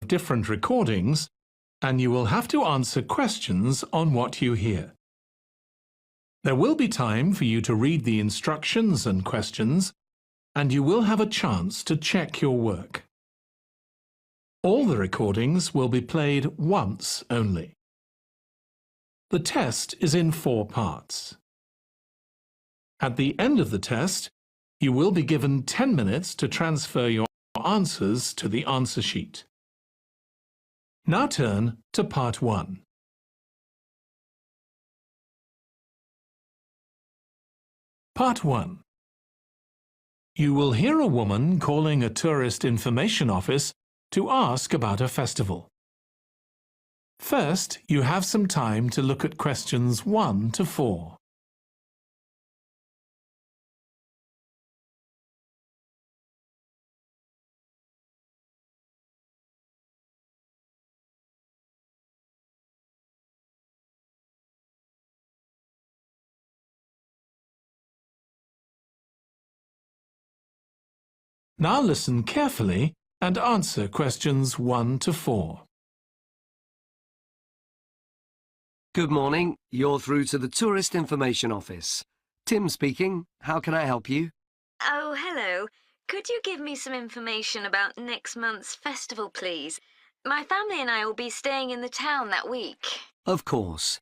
different recordings, and you will have to answer questions on what you hear. There will be time for you to read the instructions and questions, and you will have a chance to check your work. All the recordings will be played once only. The test is in 4 parts. At the end of the test, you will be given 10 minutes to transfer your answers to the answer sheet. Now turn to Part 1. Part 1. You will hear a woman calling a tourist information office to ask about a festival. First, you have some time to look at questions 1 to 4. Now listen carefully and answer questions 1 to 4. Good morning. You're through to the Tourist Information Office. Tim speaking. How can I help you? Oh, hello. Could you give me some information about next month's festival, please? My family and I will be staying in the town that week. Of course.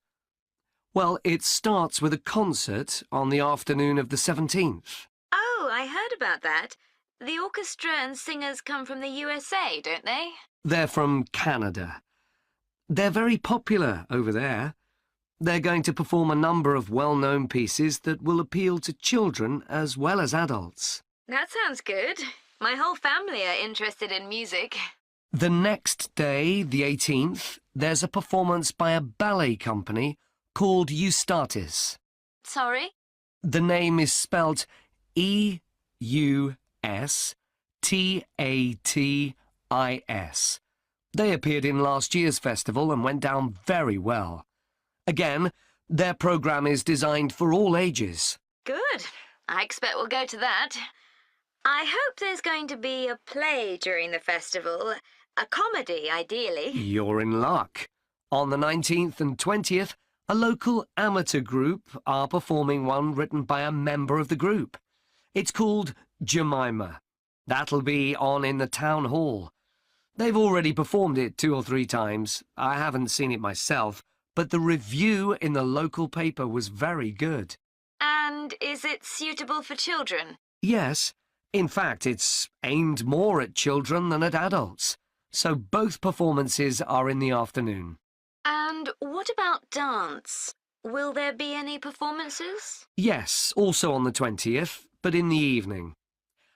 Well, it starts with a concert on the afternoon of the 17th. Oh, I heard about that. The orchestra and singers come from the USA, don't they? They're from Canada. They're very popular over there. They're going to perform a number of well-known pieces that will appeal to children as well as adults. That sounds good. My whole family are interested in music. The next day, the 18th, there's a performance by a ballet company called Eustatis. Sorry? The name is spelt Eustatis. They appeared in last year's festival and went down very well. Again, their programme is designed for all ages. Good. I expect we'll go to that. I hope there's going to be a play during the festival. A comedy, ideally. You're in luck. On the 19th and 20th, a local amateur group are performing one written by a member of the group. It's called Jemima. That'll be on in the town hall. They've already performed it 2 or 3 times. I haven't seen it myself, but the review in the local paper was very good. And is it suitable for children? Yes. In fact, it's aimed more at children than at adults. So both performances are in the afternoon. And what about dance? Will there be any performances? Yes, also on the 20th, but in the evening.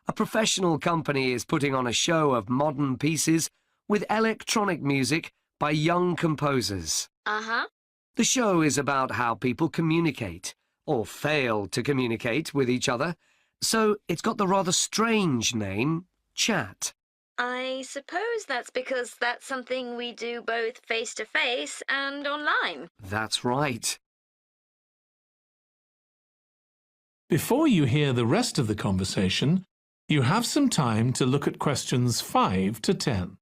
A professional company is putting on a show of modern pieces with electronic music by young composers. Uh-huh. The show is about how people communicate, or fail to communicate with each other, so it's got the rather strange name, chat. I suppose that's because that's something we do both face-to-face and online. That's right. Before you hear the rest of the conversation, you have some time to look at questions 5 to 10.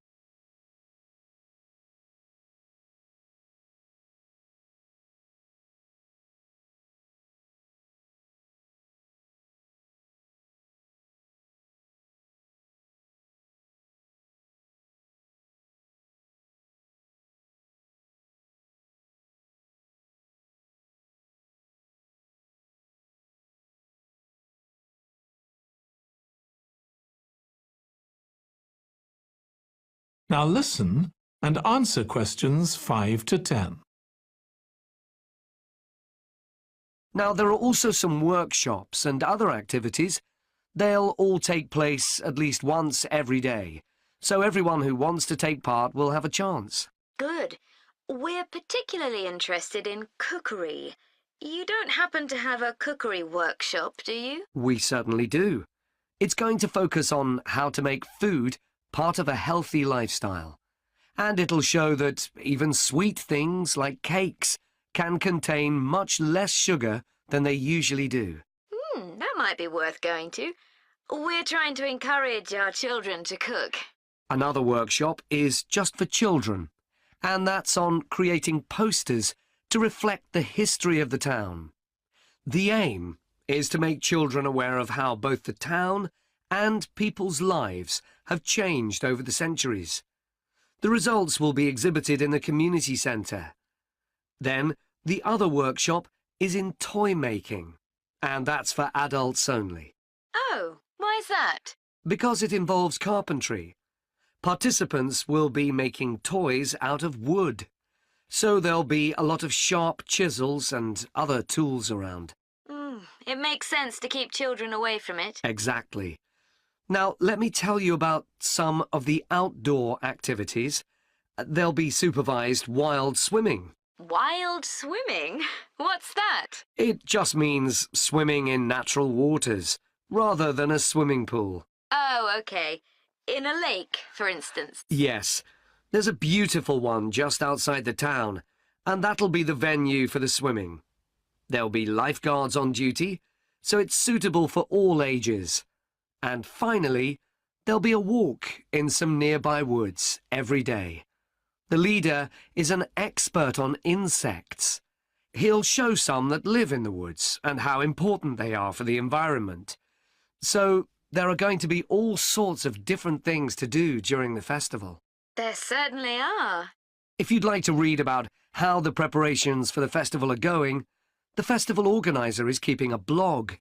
Now listen and answer questions 5 to 10. Now, there are also some workshops and other activities. They'll all take place at least once every day, so everyone who wants to take part will have a chance. Good. We're particularly interested in cookery. You don't happen to have a cookery workshop, do you? We certainly do. It's going to focus on how to make food part of a healthy lifestyle. And it'll show that even sweet things like cakes can contain much less sugar than they usually do. That might be worth going to. We're trying to encourage our children to cook. Another workshop is just for children, and that's on creating posters to reflect the history of the town. The aim is to make children aware of how both the town and people's lives have changed over the centuries. The results will be exhibited in the community centre. Then, the other workshop is in toy making, and that's for adults only. Oh, why's that? Because it involves carpentry. Participants will be making toys out of wood, so there'll be a lot of sharp chisels and other tools around. It makes sense to keep children away from it. Exactly. Now, let me tell you about some of the outdoor activities. There'll be supervised wild swimming. Wild swimming? What's that? It just means swimming in natural waters, rather than a swimming pool. Oh, okay. In a lake, for instance. Yes, there's a beautiful one just outside the town, and that'll be the venue for the swimming. There'll be lifeguards on duty, so it's suitable for all ages. And finally, there'll be a walk in some nearby woods every day. The leader is an expert on insects. He'll show some that live in the woods and how important they are for the environment. So there are going to be all sorts of different things to do during the festival. There certainly are. If you'd like to read about how the preparations for the festival are going, the festival organizer is keeping a blog.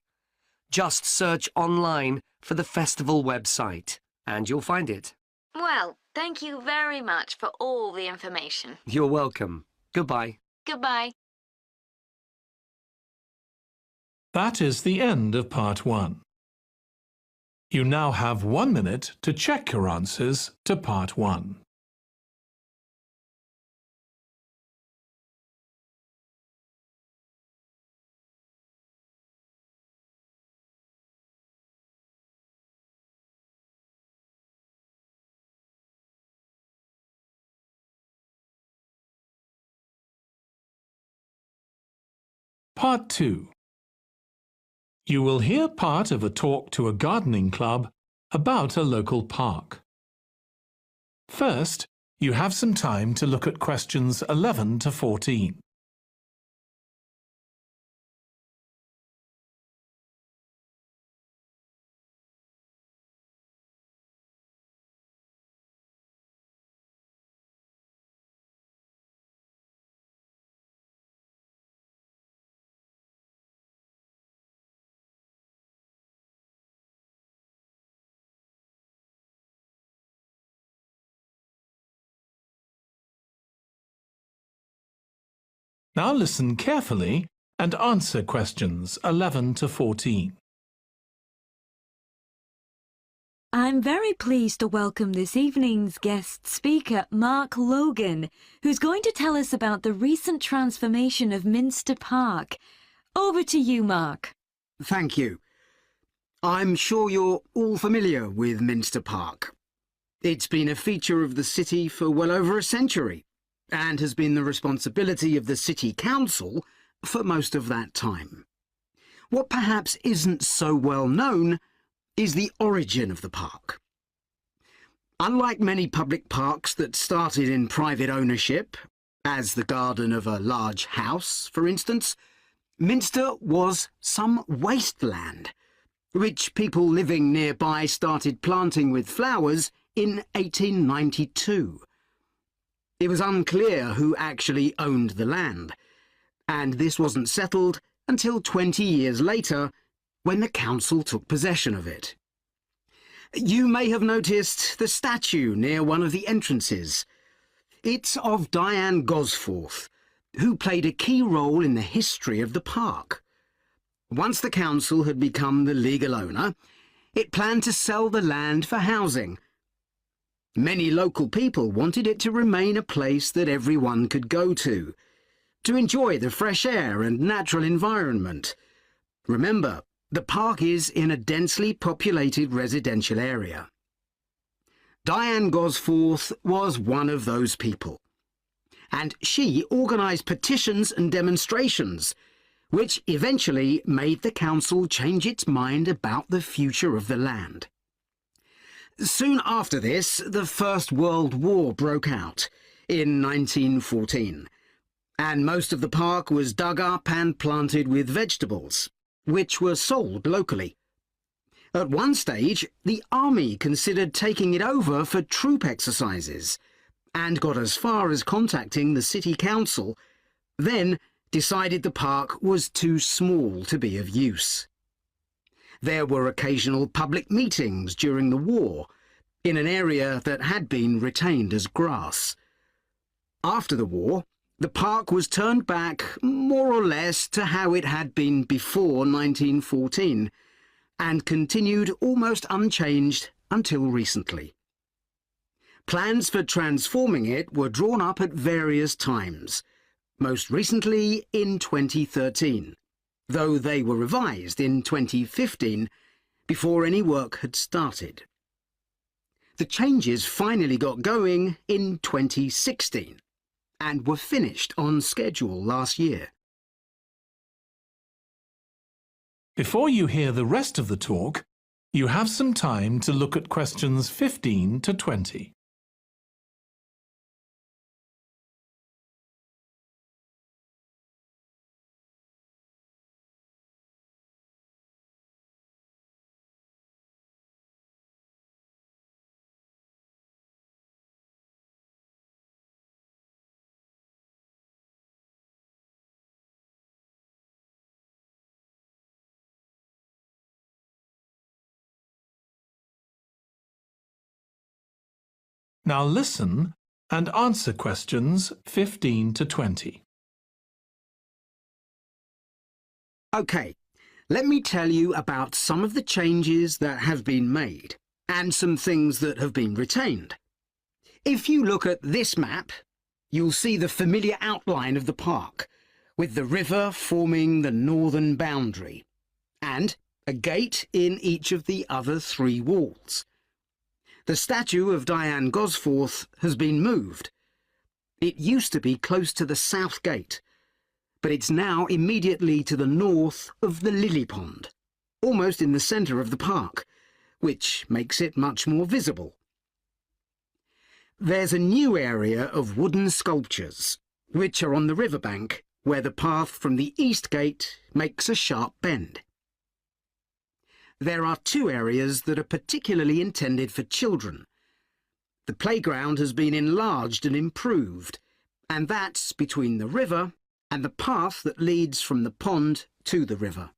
Just search online for the festival website, and you'll find it. Well, thank you very much for all the information. You're welcome. Goodbye. Goodbye. That is the end of part 1. You now have 1 minute to check your answers to part 1. Part 2. You will hear part of a talk to a gardening club about a local park. First, you have some time to look at questions 11 to 14. Now listen carefully and answer questions 11 to 14. I'm very pleased to welcome this evening's guest speaker, Mark Logan, who's going to tell us about the recent transformation of Minster Park. Over to you, Mark. Thank you. I'm sure you're all familiar with Minster Park. It's been a feature of the city for well over a century, and has been the responsibility of the City Council for most of that time. What perhaps isn't so well known is the origin of the park. Unlike many public parks that started in private ownership, as the garden of a large house, for instance, Minster was some wasteland, which people living nearby started planting with flowers in 1892. It was unclear who actually owned the land, and this wasn't settled until 20 years later, when the council took possession of it. You may have noticed the statue near one of the entrances. It's of Diane Gosforth, who played a key role in the history of the park. Once the council had become the legal owner, it planned to sell the land for housing. Many local people wanted it to remain a place that everyone could go to enjoy the fresh air and natural environment. Remember, the park is in a densely populated residential area. Diane Gosforth was one of those people, and she organised petitions and demonstrations, which eventually made the council change its mind about the future of the land. Soon after this, the First World War broke out in 1914, and most of the park was dug up and planted with vegetables, which were sold locally. At one stage, the army considered taking it over for troop exercises, and got as far as contacting the city council, then decided the park was too small to be of use. There were occasional public meetings during the war, in an area that had been retained as grass. After the war, the park was turned back more or less to how it had been before 1914, and continued almost unchanged until recently. Plans for transforming it were drawn up at various times, most recently in 2013, though they were revised in 2015 before any work had started. The changes finally got going in 2016 and were finished on schedule last year. Before you hear the rest of the talk, you have some time to look at questions 15 to 20. Now listen and answer questions 15 to 20. OK, let me tell you about some of the changes that have been made and some things that have been retained. If you look at this map, you'll see the familiar outline of the park, with the river forming the northern boundary, and a gate in each of the other three walls. The statue of Diane Gosforth has been moved. It used to be close to the south gate, but it's now immediately to the north of the lily pond, almost in the centre of the park, which makes it much more visible. There's a new area of wooden sculptures, which are on the riverbank, where the path from the east gate makes a sharp bend. There are two areas that are particularly intended for children. The playground has been enlarged and improved, and that's between the river and the path that leads from the pond to the river.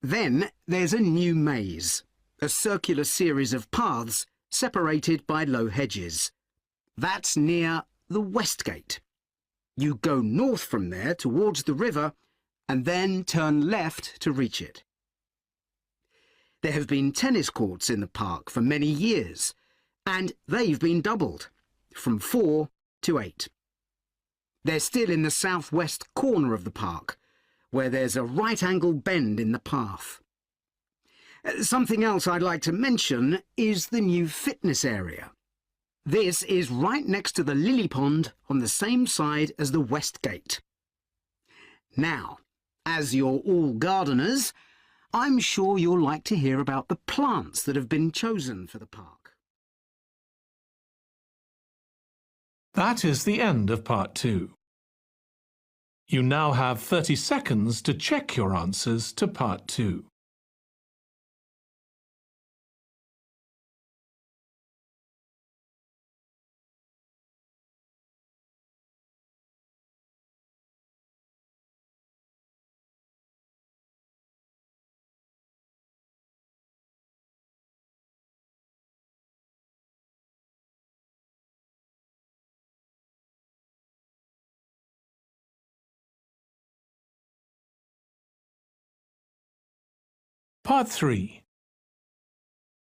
Then there's a new maze, a circular series of paths separated by low hedges. That's near the west gate. You go north from there towards the river and then turn left to reach it. There have been tennis courts in the park for many years, and they've been doubled, from 4 to 8. They're still in the southwest corner of the park, where there's a right-angle bend in the path. Something else I'd like to mention is the new fitness area. This is right next to the lily pond on the same side as the west gate. Now, as you're all gardeners, I'm sure you'll like to hear about the plants that have been chosen for the park. That is the end of part 2. You now have 30 seconds to check your answers to part 2. Part 3.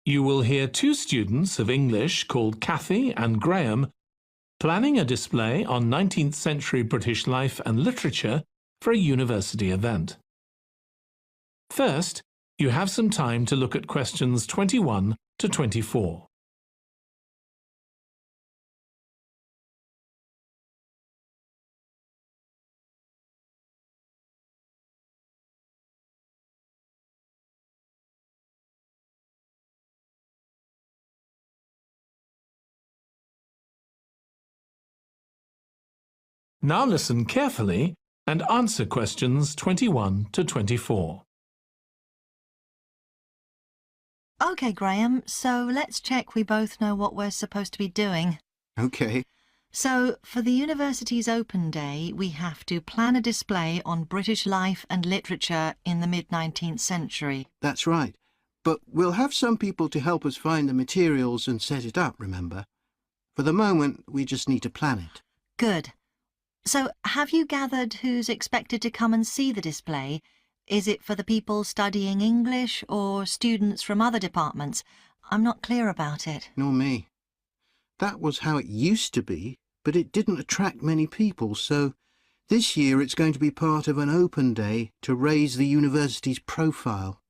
You will hear two students of English called Kathy and Graham planning a display on 19th century British life and literature for a university event. First, you have some time to look at questions 21 to 24. Now listen carefully and answer questions 21 to 24. OK, Graham, so let's check we both know what we're supposed to be doing. OK. So, for the university's open day, we have to plan a display on British life and literature in the mid-19th century. That's right. But we'll have some people to help us find the materials and set it up, remember? For the moment, we just need to plan it. Good. So, have you gathered who's expected to come and see the display? Is it for the people studying English or students from other departments? I'm not clear about it. Nor me. That was how it used to be, but it didn't attract many people, so this year it's going to be part of an open day to raise the university's profile.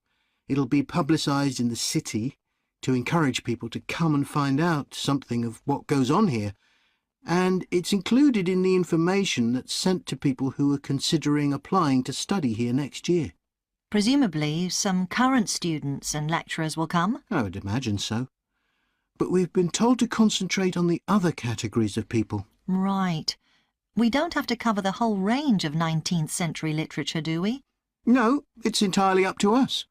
It'll be publicised in the city to encourage people to come and find out something of what goes on here, and it's included in the information that's sent to people who are considering applying to study here next year. Presumably, some current students and lecturers will come? I would imagine so. But we've been told to concentrate on the other categories of people. Right. We don't have to cover the whole range of 19th century literature, do we? No, it's entirely up to us.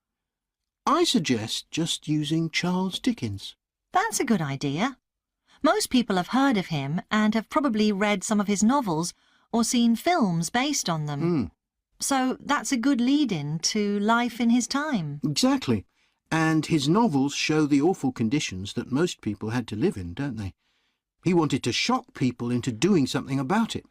I suggest just using Charles Dickens. That's a good idea. Most people have heard of him and have probably read some of his novels or seen films based on them. So that's a good lead-in to life in his time. Exactly. And his novels show the awful conditions that most people had to live in, don't they? He wanted to shock people into doing something about it.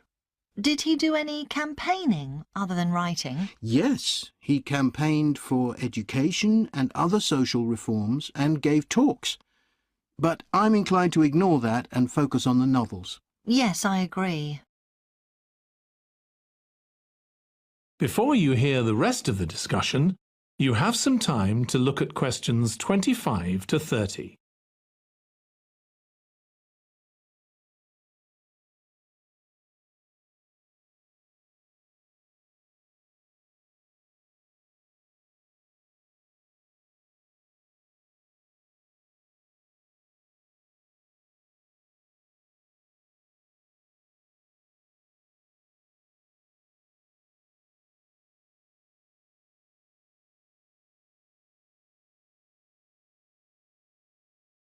Did he do any campaigning other than writing? Yes, he campaigned for education and other social reforms and gave talks. But I'm inclined to ignore that and focus on the novels. Yes, I agree. Before you hear the rest of the discussion, you have some time to look at questions 25 to 30.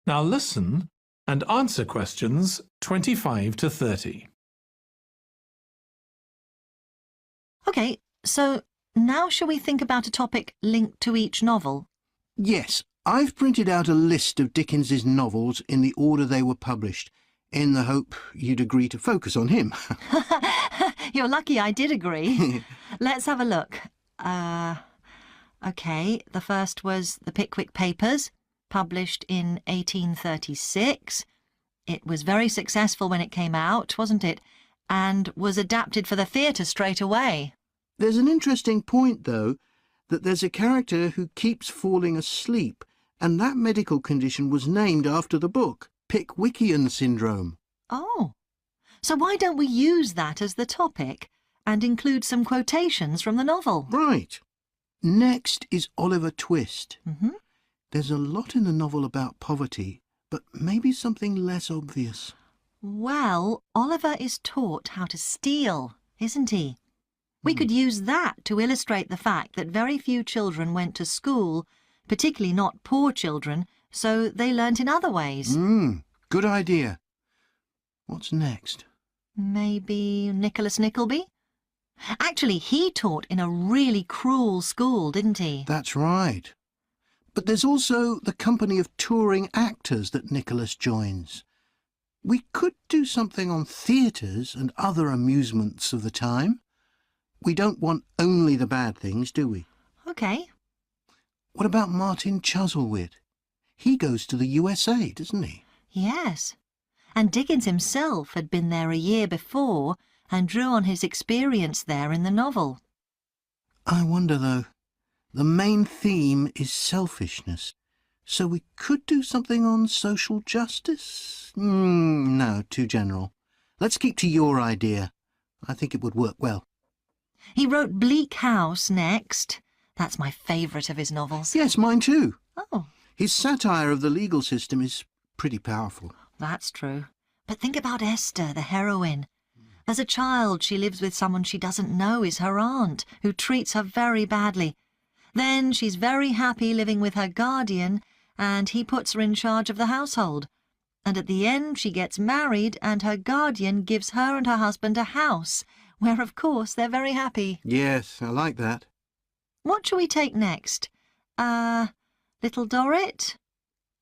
Now listen and answer questions 25 to 30. OK, so now shall we think about a topic linked to each novel? Yes, I've printed out a list of Dickens's novels in the order they were published, in the hope you'd agree to focus on him. You're lucky I did agree. Let's have a look. OK, the first was The Pickwick Papers, published in 1836. It was very successful when it came out, wasn't it? And was adapted for the theatre straight away. There's an interesting point, though, that there's a character who keeps falling asleep, and that medical condition was named after the book, Pickwickian syndrome. Oh, so why don't we use that as the topic and include some quotations from the novel? Right. Next is Oliver Twist. Mm-hmm. There's a lot in the novel about poverty, but maybe something less obvious. Well, Oliver is taught how to steal, isn't he? We could use that to illustrate the fact that very few children went to school, particularly not poor children, so they learnt in other ways. Good idea. What's next? Maybe Nicholas Nickleby? Actually, he taught in a really cruel school, didn't he? That's right. But there's also the company of touring actors that Nicholas joins. We could do something on theatres and other amusements of the time. We don't want only the bad things, do we? OK. What about Martin Chuzzlewit? He goes to the USA, doesn't he? Yes. And Dickens himself had been there a year before and drew on his experience there in the novel. I wonder, though. The main theme is selfishness, so we could do something on social justice? No, too general. Let's keep to your idea. I think it would work well. He wrote Bleak House next. That's my favourite of his novels. Yes, mine too. Oh, His satire of the legal system is pretty powerful. that's true. But think about Esther, the heroine. As a child, she lives with someone she doesn't know is her aunt, who treats her very badly. Then she's very happy living with her guardian, and he puts her in charge of the household. And at the end, she gets married, and her guardian gives her and her husband a house, where, of course, they're very happy. Yes, I like that. What shall we take next? Little Dorrit?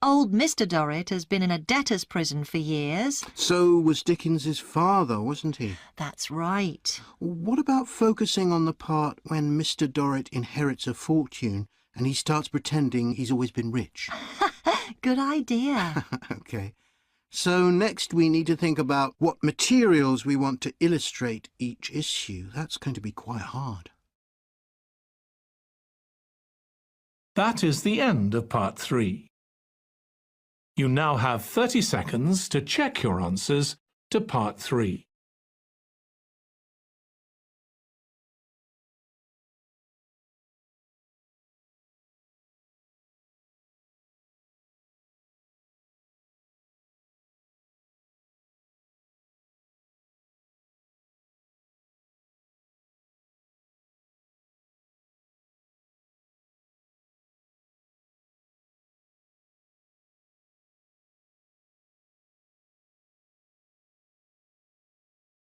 Old Mr. Dorrit has been in a debtor's prison for years. So was Dickens's father, wasn't he? That's right. What about focusing on the part when Mr. Dorrit inherits a fortune and he starts pretending he's always been rich? Good idea. OK. So next we need to think about what materials we want to illustrate each issue. That's going to be quite hard. That is the end of part 3. You now have 30 seconds to check your answers to part 3.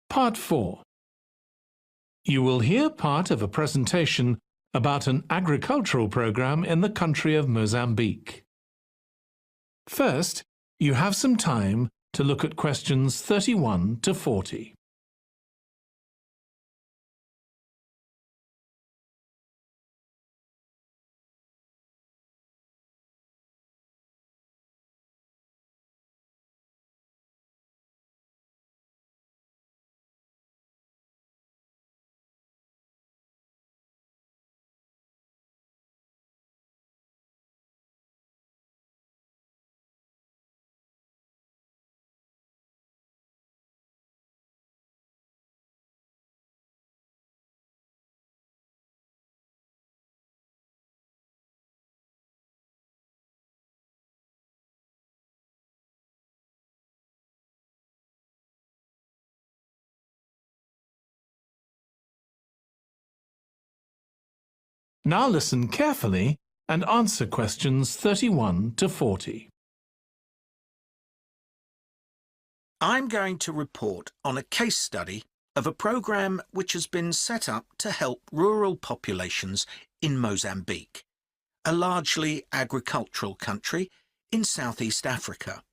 Part 4. You will hear part of a presentation about an agricultural program in the country of Mozambique. First, you have some time to look at questions 31 to 40. Now listen carefully and answer questions 31 to 40. I'm going to report on a case study of a programme which has been set up to help rural populations in Mozambique, a largely agricultural country in Southeast Africa.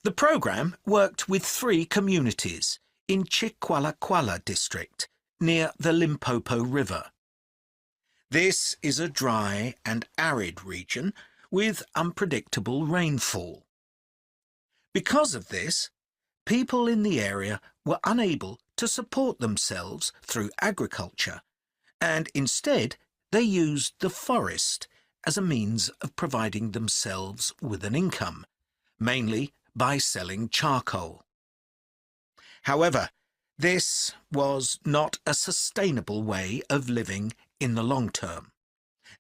The programme worked with 3 communities in Chikwalakwala district near the Limpopo River. This is a dry and arid region with unpredictable rainfall. Because of this, people in the area were unable to support themselves through agriculture, and instead they used the forest as a means of providing themselves with an income, mainly by selling charcoal. However, this was not a sustainable way of living in the long term,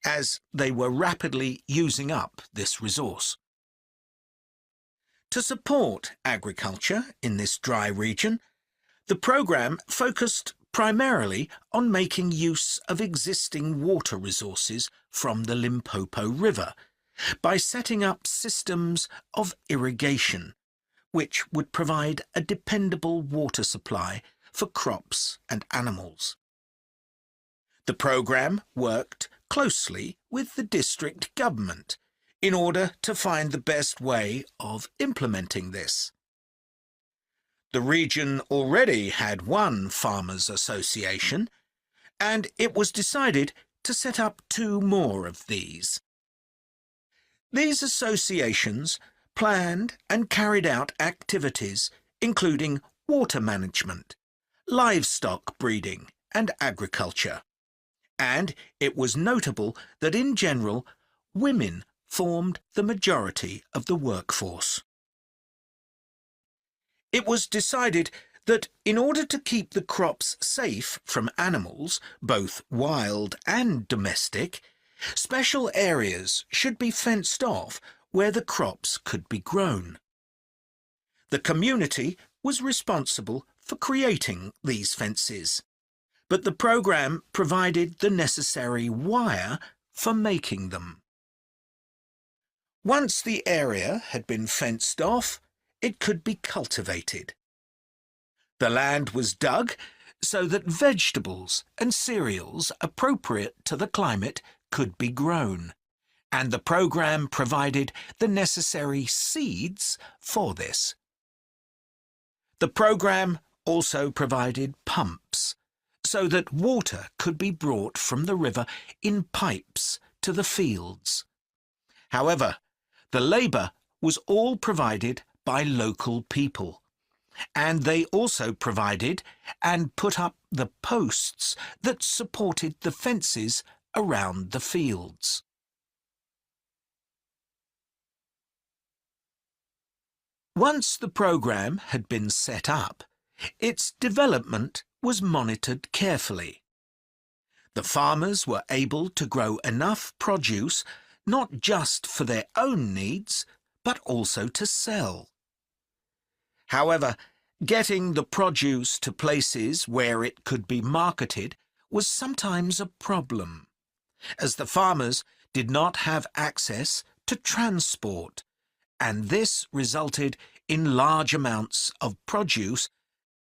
as they were rapidly using up this resource. To support agriculture in this dry region, the programme focused primarily on making use of existing water resources from the Limpopo River by setting up systems of irrigation, which would provide a dependable water supply for crops and animals. The programme worked closely with the district government in order to find the best way of implementing this. The region already had one farmers' association, and it was decided to set up 2 more of these. These associations planned and carried out activities including water management, livestock breeding and agriculture. And it was notable that in general, women formed the majority of the workforce. It was decided that in order to keep the crops safe from animals, both wild and domestic, special areas should be fenced off where the crops could be grown. The community was responsible for creating these fences, but the programme provided the necessary wire for making them. Once the area had been fenced off, it could be cultivated. The land was dug so that vegetables and cereals appropriate to the climate could be grown, and the programme provided the necessary seeds for this. The programme also provided pumps so that water could be brought from the river in pipes to the fields. However, the labour was all provided by local people, and they also provided and put up the posts that supported the fences around the fields. Once the programme had been set up, its development was monitored carefully. The farmers were able to grow enough produce not just for their own needs, but also to sell. However, getting the produce to places where it could be marketed was sometimes a problem, as the farmers did not have access to transport, and this resulted in large amounts of produce,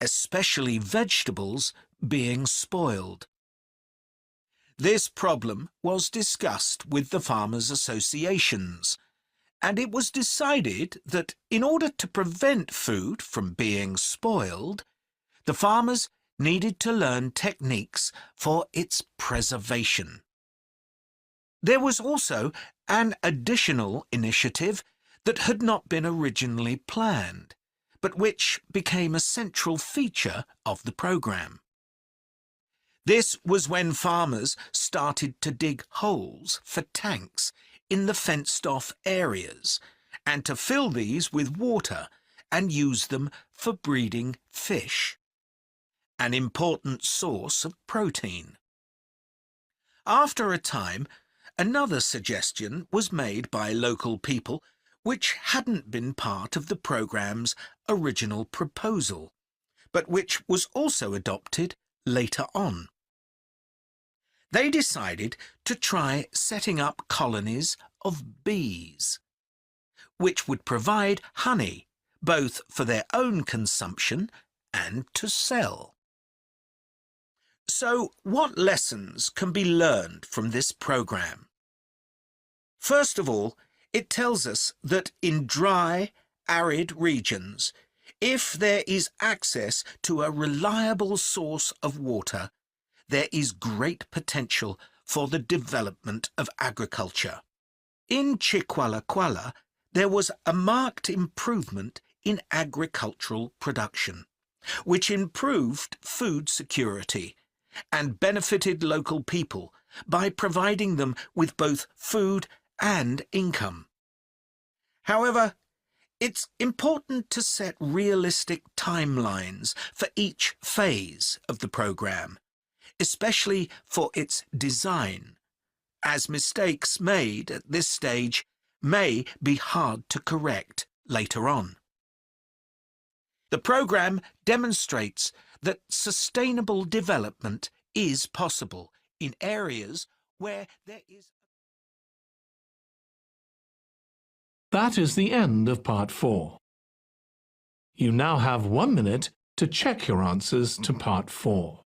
especially vegetables, being spoiled. This problem was discussed with the farmers' associations, and it was decided that in order to prevent food from being spoiled, the farmers needed to learn techniques for its preservation. There was also an additional initiative that had not been originally planned, but which became a central feature of the programme. This was when farmers started to dig holes for tanks in the fenced-off areas, and to fill these with water and use them for breeding fish, an important source of protein. After a time, another suggestion was made by local people which hadn't been part of the programme's original proposal, but which was also adopted later on. They decided to try setting up colonies of bees, which would provide honey both for their own consumption and to sell. So, what lessons can be learned from this programme? First of all, it tells us that in dry, arid regions, if there is access to a reliable source of water, there is great potential for the development of agriculture. In Chikwalakwala, there was a marked improvement in agricultural production, which improved food security and benefited local people by providing them with both food and income. However, it's important to set realistic timelines for each phase of the programme, especially for its design, as mistakes made at this stage may be hard to correct later on. The programme demonstrates that sustainable development is possible in areas where there is... That is the end of Part 4. You now have 1 minute to check your answers to Part 4.